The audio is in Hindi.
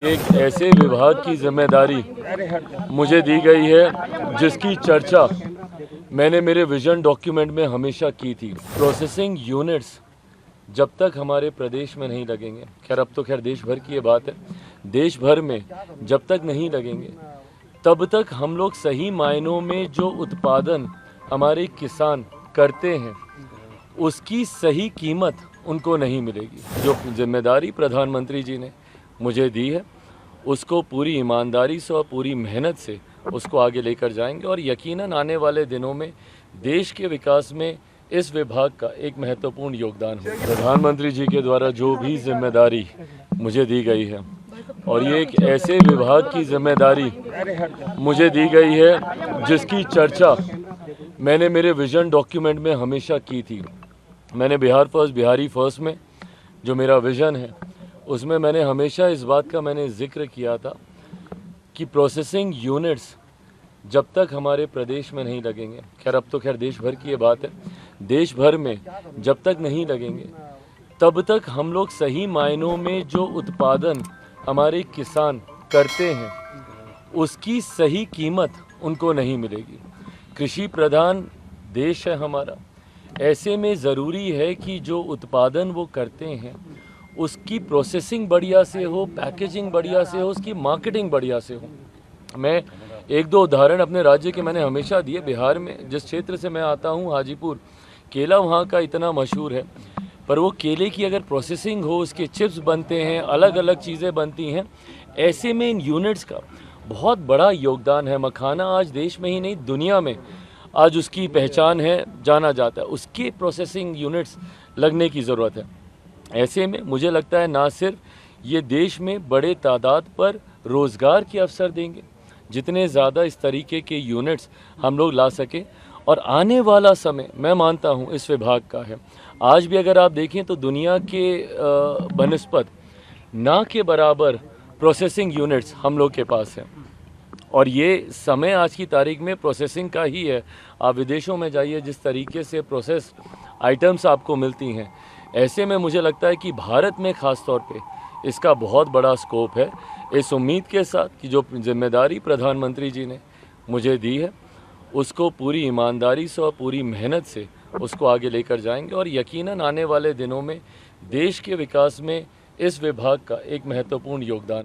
एक ऐसे विभाग की जिम्मेदारी मुझे दी गई है जिसकी चर्चा मैंने मेरे विजन डॉक्यूमेंट में हमेशा की थी। प्रोसेसिंग यूनिट्स जब तक हमारे प्रदेश में नहीं लगेंगे, खैर अब तो खैर देश भर की ये बात है, देश भर में जब तक नहीं लगेंगे तब तक हम लोग सही मायनों में जो उत्पादन हमारे किसान करते हैं उसकी सही कीमत उनको नहीं मिलेगी। जो जिम्मेदारी प्रधानमंत्री जी ने मुझे दी है उसको पूरी ईमानदारी से और पूरी मेहनत से उसको आगे लेकर जाएंगे और यकीनन आने वाले दिनों में देश के विकास में इस विभाग का एक महत्वपूर्ण योगदान हो। प्रधानमंत्री जी के द्वारा जो भी जिम्मेदारी मुझे दी गई है और ये एक ऐसे विभाग की जिम्मेदारी मुझे दी गई है जिसकी चर्चा मैंने मेरे विजन डॉक्यूमेंट में हमेशा की थी। मैंने बिहार फर्स्ट, बिहारी फर्स्ट में जो मेरा विज़न है उसमें मैंने हमेशा इस बात का मैंने जिक्र किया था कि प्रोसेसिंग यूनिट्स जब तक हमारे प्रदेश में नहीं लगेंगे, खैर अब तो खैर देश भर की ये बात है, देश भर में जब तक नहीं लगेंगे तब तक हम लोग सही मायनों में जो उत्पादन हमारे किसान करते हैं उसकी सही कीमत उनको नहीं मिलेगी। कृषि प्रधान देश है हमारा, ऐसे में ज़रूरी है कि जो उत्पादन वो करते हैं उसकी प्रोसेसिंग बढ़िया से हो, पैकेजिंग बढ़िया से हो, उसकी मार्केटिंग बढ़िया से हो। मैं एक दो उदाहरण अपने राज्य के मैंने हमेशा दिए। बिहार में जिस क्षेत्र से मैं आता हूँ, हाजीपुर, केला वहाँ का इतना मशहूर है, पर वो केले की अगर प्रोसेसिंग हो, उसके चिप्स बनते हैं, अलग अलग चीज़ें बनती हैं, ऐसे में इन यूनिट्स का बहुत बड़ा योगदान है। मखाना आज देश में ही नहीं दुनिया में आज उसकी पहचान है, जाना जाता है, उसके प्रोसेसिंग यूनिट्स लगने की ज़रूरत है। ऐसे में मुझे लगता है ना सिर्फ ये देश में बड़े तादाद पर रोज़गार के अवसर देंगे, जितने ज़्यादा इस तरीके के यूनिट्स हम लोग ला सकें, और आने वाला समय मैं मानता हूँ इस विभाग का है। आज भी अगर आप देखें तो दुनिया के बनस्पत ना के बराबर प्रोसेसिंग यूनिट्स हम लोग के पास हैं, और ये समय आज की तारीख में प्रोसेसिंग का ही है। आप विदेशों में जाइए, जिस तरीके से प्रोसेस आइटम्स आपको मिलती हैं, ऐसे में मुझे लगता है कि भारत में ख़ास तौर पे इसका बहुत बड़ा स्कोप है। इस उम्मीद के साथ कि जो जिम्मेदारी प्रधानमंत्री जी ने मुझे दी है उसको पूरी ईमानदारी से और पूरी मेहनत से उसको आगे लेकर जाएंगे और यकीनन आने वाले दिनों में देश के विकास में इस विभाग का एक महत्वपूर्ण योगदान